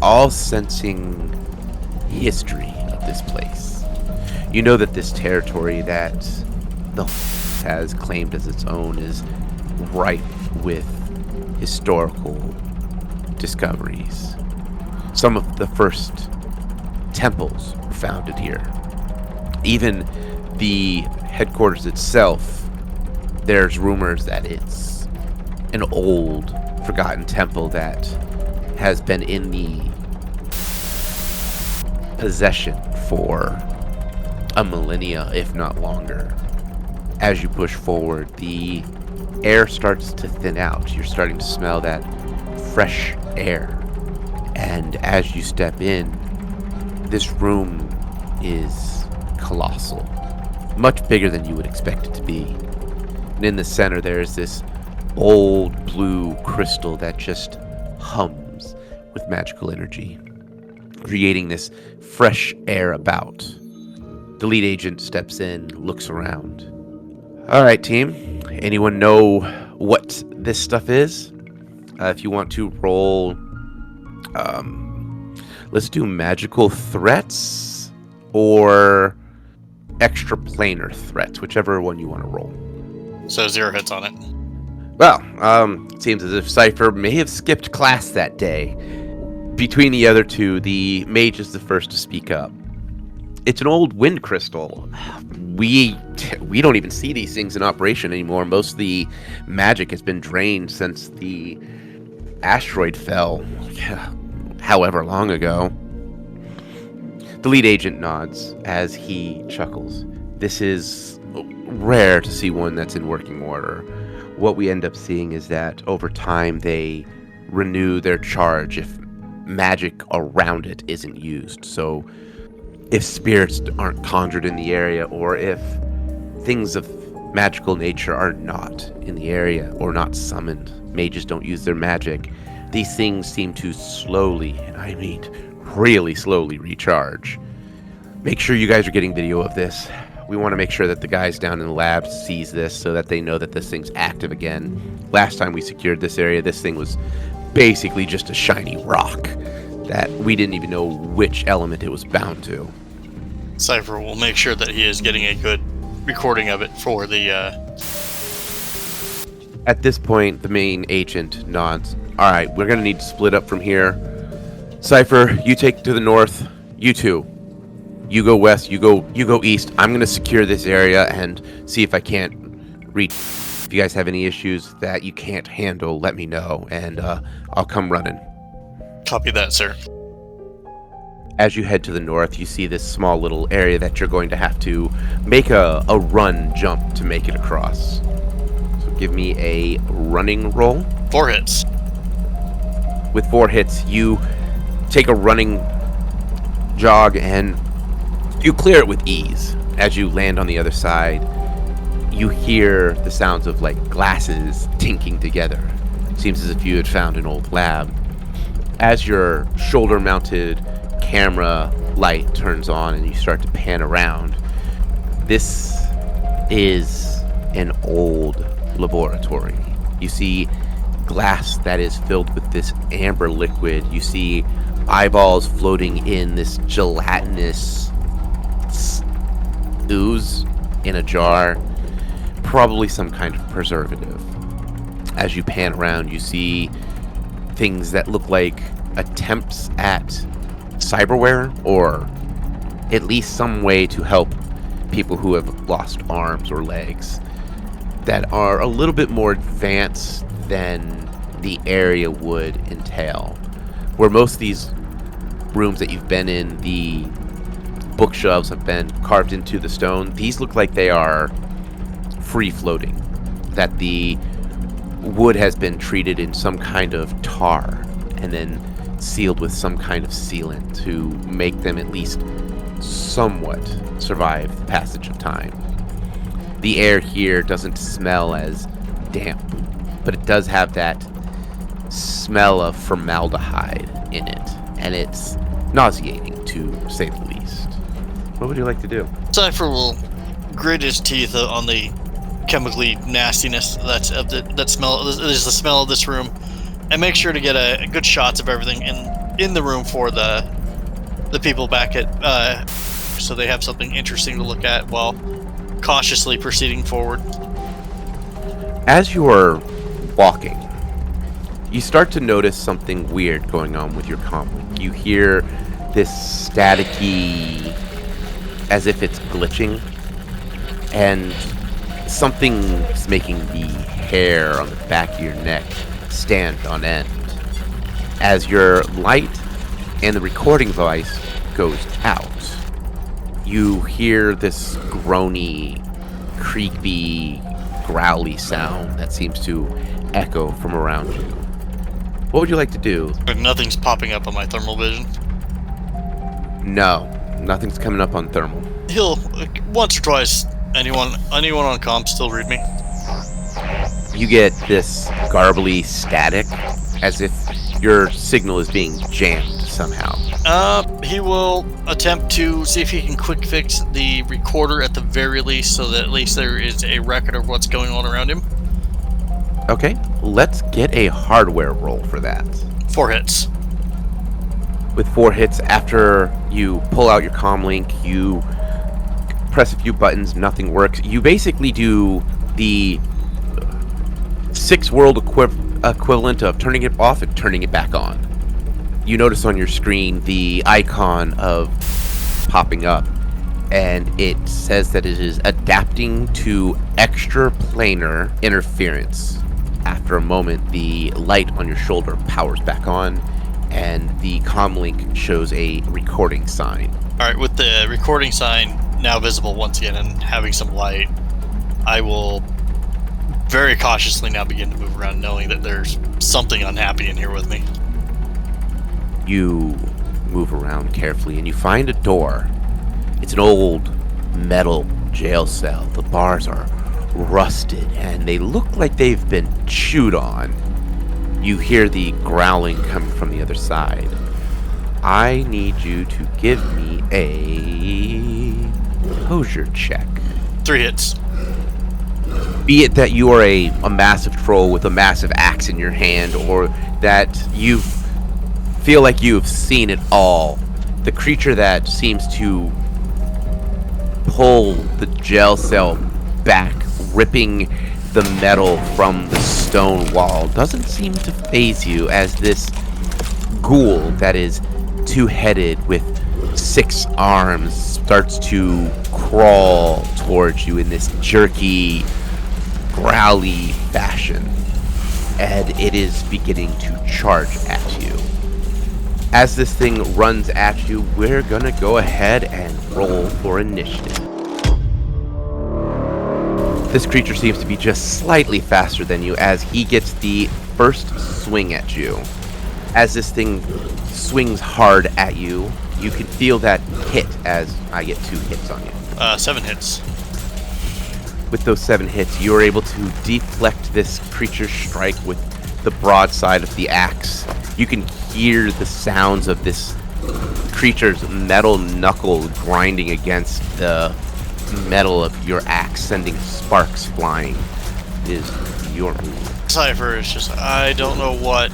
all-sensing history of this place. You know that this territory that the has claimed as its own is ripe with historical discoveries. Some of the first temples were founded here. Even the headquarters itself, there's rumors that it's an old, forgotten temple that has been in the possession for a millennia, if not longer. As you push forward, the air starts to thin out. You're starting to smell that fresh air. And as you step in, this room is colossal. Much bigger than you would expect it to be. And in the center, there is this old blue crystal that just hums with magical energy, creating this fresh air about. The lead agent steps in, looks around. All right, team. Anyone know what this stuff is? If you want to roll, let's do magical threats or extraplanar threats, whichever one you want to roll. So 0 hits on it. Well, it seems as if Cypher may have skipped class that day. Between the other two, the mage is the first to speak up. It's an old wind crystal. We don't even see these things in operation anymore. Most of the magic has been drained since the asteroid fell, however long ago. The lead agent nods as he chuckles. This is rare to see one that's in working order. What we end up seeing is that over time they renew their charge if magic around it isn't used. So if spirits aren't conjured in the area, or if things of magical nature are not in the area or not summoned, mages don't use their magic, these things seem to slowly, and I mean really slowly, recharge. Make sure you guys are getting video of this. We want to make sure that the guys down in the lab sees this so that they know that this thing's active again. Last time we secured this area, this thing was basically just a shiny rock that we didn't even know which element it was bound to. Cypher will make sure that he is getting a good recording of it for the... At this point, the main agent nods. All right, we're going to need to split up from here. Cypher, you take to the north. You two. You go west, you go east. I'm going to secure this area and see if I can't reach. If you guys have any issues that you can't handle, let me know, and I'll come running. Copy that, sir. As you head to the north, you see this small little area that you're going to have to make a run jump to make it across. So give me a running roll. 4 hits. With 4 hits, you take a running jog and you clear it with ease. As you land on the other side, you hear the sounds of like glasses tinking together. Seems as if you had found an old lab. As your shoulder-mounted camera light turns on and you start to pan around, this is an old laboratory. You see glass that is filled with this amber liquid. You see eyeballs floating in this gelatinous ooze in a jar, probably some kind of preservative. As you pan around, you see things that look like attempts at cyberware, or at least some way to help people who have lost arms or legs, that are a little bit more advanced than the area would entail. Where most of these rooms that you've been in, the bookshelves have been carved into the stone. These look like they are free floating, that the wood has been treated in some kind of tar and then sealed with some kind of sealant to make them at least somewhat survive the passage of time. The air here doesn't smell as damp, but it does have that smell of formaldehyde in it, and it's nauseating to say the least. What would you like to do? Cypher will grit his teeth on the chemically nastiness that's of that smell. Is the smell of this room, and make sure to get a good shots of everything in the room for the people back at so they have something interesting to look at while cautiously proceeding forward. As you are walking, you start to notice something weird going on with your comlink. You hear this staticky, as if it's glitching, and something's making the hair on the back of your neck stand on end. As your light and the recording device goes out, you hear this groany, creepy, growly sound that seems to echo from around you. What would you like to do? Nothing's popping up on my thermal vision. No, nothing's coming up on thermal. He'll once or twice. Anyone on comm still read me? You get this garbly static, as if your signal is being jammed somehow. He will attempt to see if he can quick fix the recorder at the very least, so that at least there is a record of what's going on around him. Okay, let's get a hardware roll for that. 4 hits. With 4 hits, after you pull out your comm link, you press a few buttons, nothing works. You basically do the 6 world equivalent of turning it off and turning it back on. You notice on your screen the icon of popping up, and it says that it is adapting to extraplanar interference. After a moment, the light on your shoulder powers back on, and the comlink shows a recording sign. All right, with the recording sign now visible once again and having some light, I will very cautiously now begin to move around, knowing that there's something unhappy in here with me. You move around carefully and you find a door. It's an old metal jail cell. The bars are rusted and they look like they've been chewed on. You hear the growling coming from the other side. I need you to give me a composure check. 3 hits. Be it that you are a massive troll with a massive axe in your hand, or that you feel like you've seen it all. The creature that seems to pull the jail cell back, ripping the metal from the stone wall, doesn't seem to faze you, as this ghoul that is 2-headed with 6 arms starts to crawl towards you in this jerky, growly fashion, and it is beginning to charge at you. As this thing runs at you, we're gonna go ahead and roll for initiative. This creature seems to be just slightly faster than you as he gets the first swing at you. As this thing swings hard at you, you can feel that hit as I get 2 hits on you. 7 hits. With those 7 hits, you are able to deflect this creature's strike with the broadside of the axe. You can hear the sounds of this creature's metal knuckle grinding against the metal of your axe, sending sparks flying. It is your move. Cypher is just, I don't know what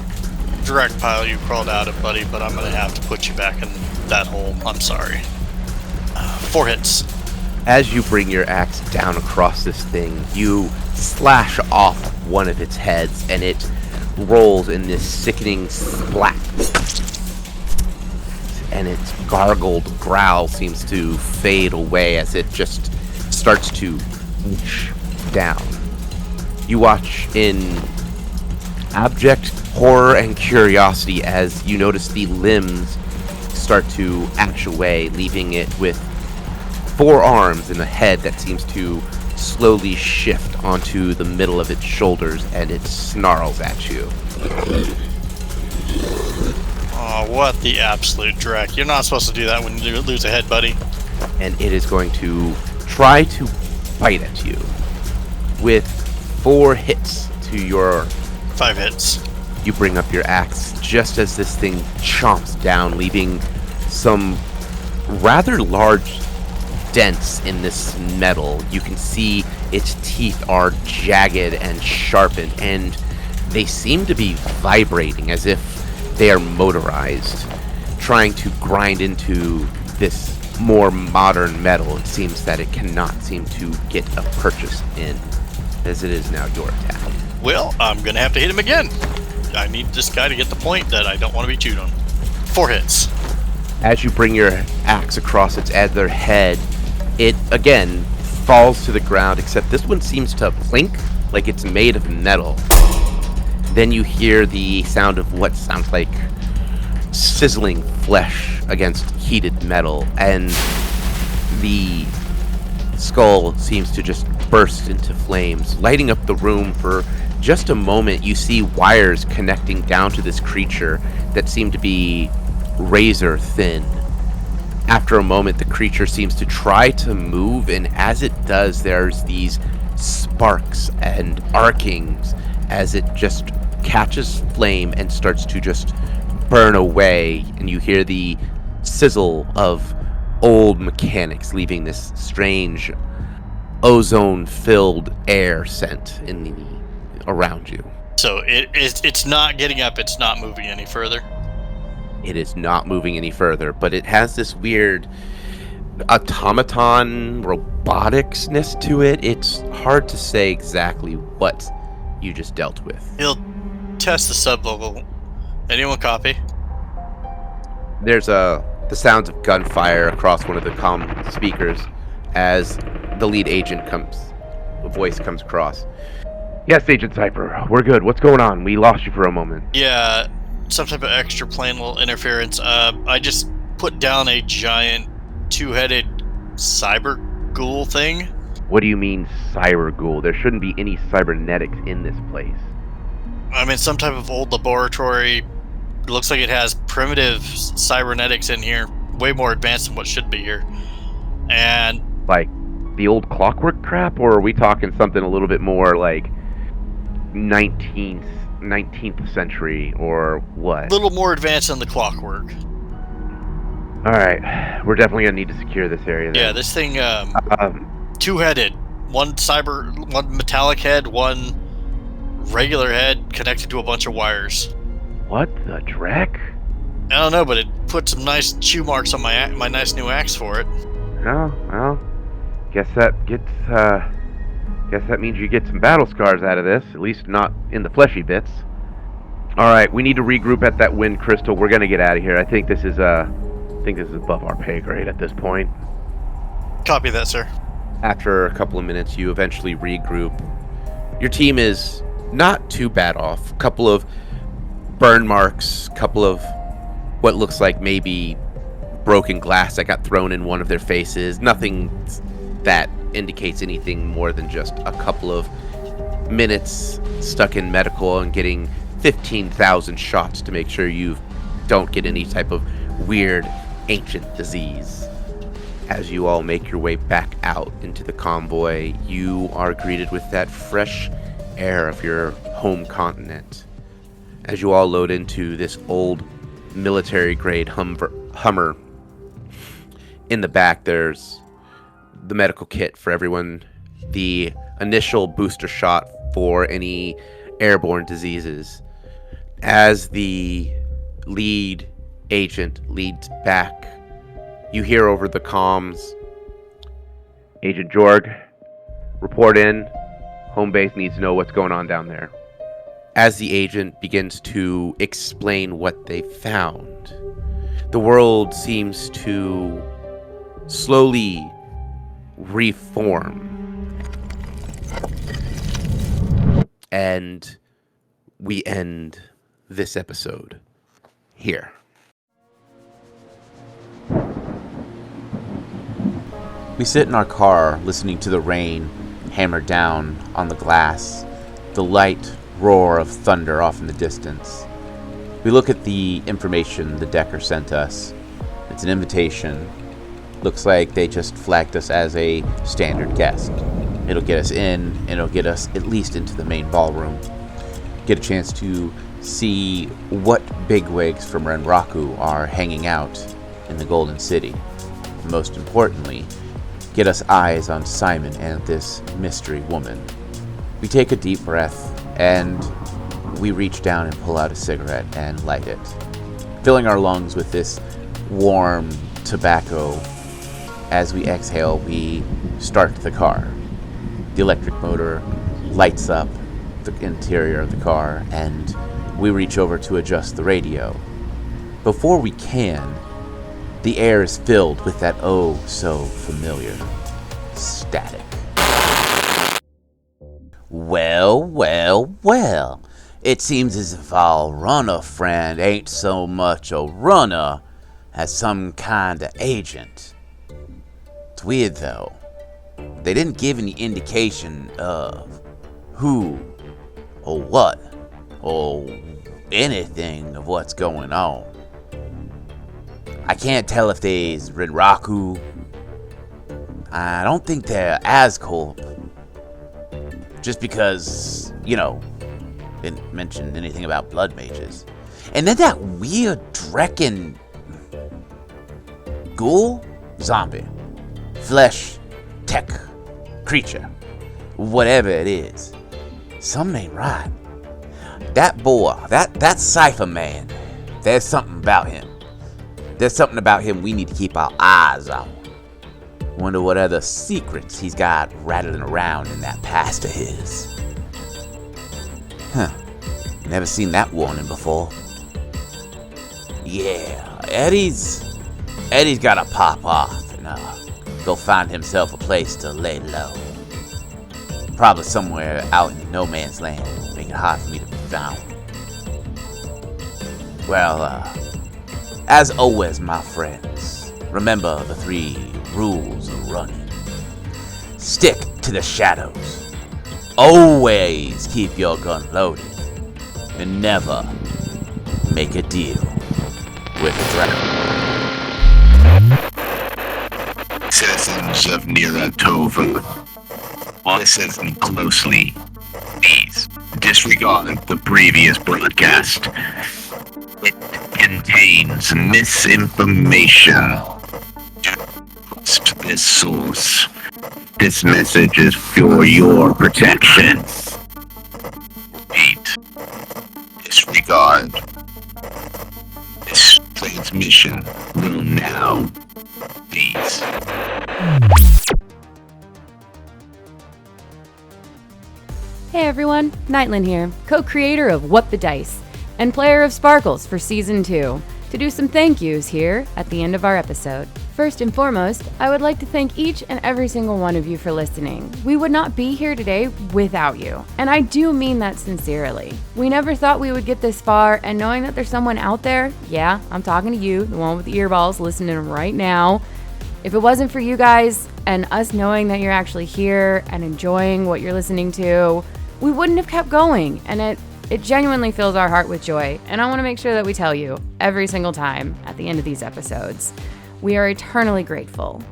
direct pile you crawled out of, buddy, but I'm going to have to put you back in that hole. I'm sorry. 4 hits. As you bring your axe down across this thing, you slash off one of its heads, and it rolls in this sickening splat. And its gargled growl seems to fade away as it just starts to inch down. You watch in abject horror and curiosity as you notice the limbs start to atch away, leaving it with 4 arms and a head that seems to slowly shift onto the middle of its shoulders, and it snarls at you. Oh, what the absolute dreck. You're not supposed to do that when you lose a head, buddy. And it is going to try to bite at you with 4 hits to your... 5 hits. You bring up your axe just as this thing chomps down, leaving some rather large dents in this metal. You can see its teeth are jagged and sharpened, and they seem to be vibrating as if they are motorized, trying to grind into this more modern metal. It seems that it cannot seem to get a purchase in, as it is now your attack. Well, I'm going to have to hit him again. I need this guy to get the point that I don't want to be chewed on. 4 hits. As you bring your axe across its other head, it again falls to the ground, except this one seems to plink like it's made of metal. Then you hear the sound of what sounds like sizzling flesh against heated metal, and the skull seems to just burst into flames, lighting up the room. For just a moment, you see wires connecting down to this creature that seem to be razor thin. After a moment, the creature seems to try to move, and as it does, there's these sparks and arcings as it just catches flame and starts to just burn away, and you hear the sizzle of old mechanics leaving this strange ozone-filled air scent around you. So it's not getting up, it's not moving any further. It is not moving any further, but it has this weird automaton roboticsness to it. It's hard to say exactly what you just dealt with. He'll test the subvocal. Anyone copy? There's the sounds of gunfire across one of the comm speakers as the lead agent a voice comes across. Yes, Agent Cypher, we're good. What's going on? We lost you for a moment. Yeah, some type of extra plane little interference. I just put down a giant two-headed cyber ghoul thing. What do you mean, cyber ghoul? There shouldn't be any cybernetics in this place. I'm in some type of old laboratory. It looks like it has primitive cybernetics in here, way more advanced than what should be here. And Like the old clockwork crap, or are we talking something a little bit more like 19th century, or what? a little more advanced than the clockwork. Alright, we're definitely gonna need to secure this area then. Yeah, this thing, two-headed. One metallic head, one regular head connected to a bunch of wires. What the dreck? I don't know, but it put some nice chew marks on my nice new axe for it. Oh, well, guess that means you get some battle scars out of this, at least not in the fleshy bits. Alright, we need to regroup at that wind crystal. We're gonna get out of here. I think this is above our pay grade at this point. Copy that, sir. After a couple of minutes, you eventually regroup. Your team is not too bad off. A couple of burn marks, couple of what looks like maybe broken glass that got thrown in one of their faces. Nothing that indicates anything more than just a couple of minutes stuck in medical and getting 15,000 shots to make sure you don't get any type of weird ancient disease. As you all make your way back out into the convoy, you are greeted with that fresh air of your home continent. As you all load into this old military-grade Hummer, in the back there's the medical kit for everyone, the initial booster shot for any airborne diseases. As the lead agent leads back, you hear over the comms, Agent Jorg, report in. Home base needs to know what's going on down there. As the agent begins to explain what they found, the world seems to slowly reform. And we end this episode here. We sit in our car listening to the rain hammer down on the glass, the light roar of thunder off in the distance. We look at the information the Decker sent us. It's an invitation. Looks like they just flagged us as a standard guest. It'll get us in, and it'll get us at least into the main ballroom. Get a chance to see what bigwigs from Renraku are hanging out in the Golden City. Most importantly, get us eyes on Simon and this mystery woman. We take a deep breath, and we reach down and pull out a cigarette and light it, filling our lungs with this warm tobacco. As we exhale, we start the car. The electric motor lights up the interior of the car, and we reach over to adjust the radio. Before we can, the air is filled with that oh so familiar static. Well. It seems as if our runner friend ain't so much a runner as some kind of agent. It's weird though. They didn't give any indication of who or what or anything of what's going on. I can't tell if they's Renraku. I don't think they're Ascorp. Just because, didn't mention anything about blood mages. And then that weird Drekken ghoul? Zombie. Flesh. Tech. Creature. Whatever it is. Something ain't right. That boy, that Cypher man, there's something about him. There's something about him we need to keep our eyes on. Wonder what other secrets he's got rattling around in that past of his. Huh. Never seen that warning before. Yeah, Eddie's gotta pop off and go find himself a place to lay low. Probably somewhere out in no man's land, make it hard for me to be found. Well, as always, my friends, remember the 3 rules of running. Stick to the shadows. Always keep your gun loaded. And never make a deal with a dragon. Citizens of Nira Tova, listen closely. Please disregard the previous broadcast. It contains misinformation. Trust this source. This message is for your protection. Repeat. Disregard. This transmission will now cease. Hey everyone, Nightland here, co-creator of What the Dice, and player of Sparkles for Season 2, to do some thank yous here at the end of our episode. First and foremost, I would like to thank each and every single one of you for listening. We would not be here today without you, and I do mean that sincerely. We never thought we would get this far, and knowing that there's someone out there, yeah, I'm talking to you, the one with the earballs listening right now. If it wasn't for you guys and us knowing that you're actually here and enjoying what you're listening to, we wouldn't have kept going, and it genuinely fills our heart with joy, and I want to make sure that we tell you every single time at the end of these episodes. We are eternally grateful.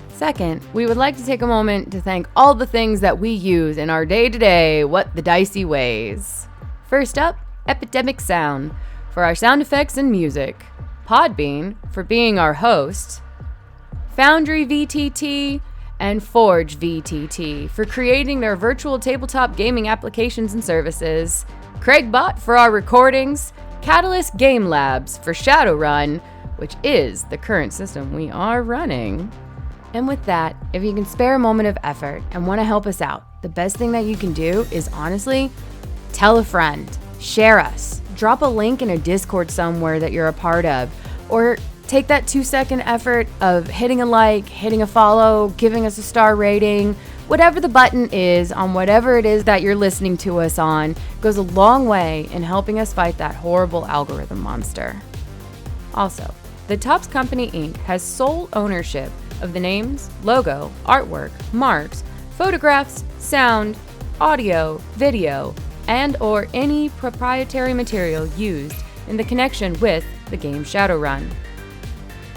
Second, we would like to take a moment to thank all the things that we use in our day-to-day What the Dicey ways. First up, Epidemic Sound for our sound effects and music, Podbean for being our host, Foundry VTT, and Forge VTT for creating their virtual tabletop gaming applications and services, Craigbot for our recordings, Catalyst Game Labs for Shadowrun, which is the current system we are running. And with that, if you can spare a moment of effort and want to help us out, the best thing that you can do is honestly, tell a friend, share us, drop a link in a Discord somewhere that you're a part of, or take that 2-second effort of hitting a like, hitting a follow, giving us a star rating. Whatever the button is on whatever it is that you're listening to us on goes a long way in helping us fight that horrible algorithm monster. Also, the Topps Company Inc. has sole ownership of the names, logo, artwork, marks, photographs, sound, audio, video, and or any proprietary material used in the connection with the game Shadowrun.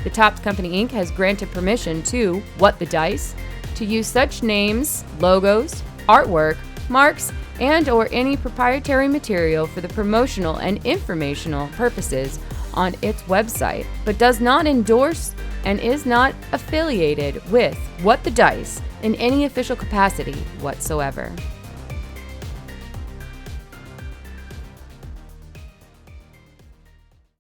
The Topps Company Inc. has granted permission to What the Dice to use such names, logos, artwork, marks, and or any proprietary material for the promotional and informational purposes on its website, but does not endorse and is not affiliated with What the Dice in any official capacity whatsoever.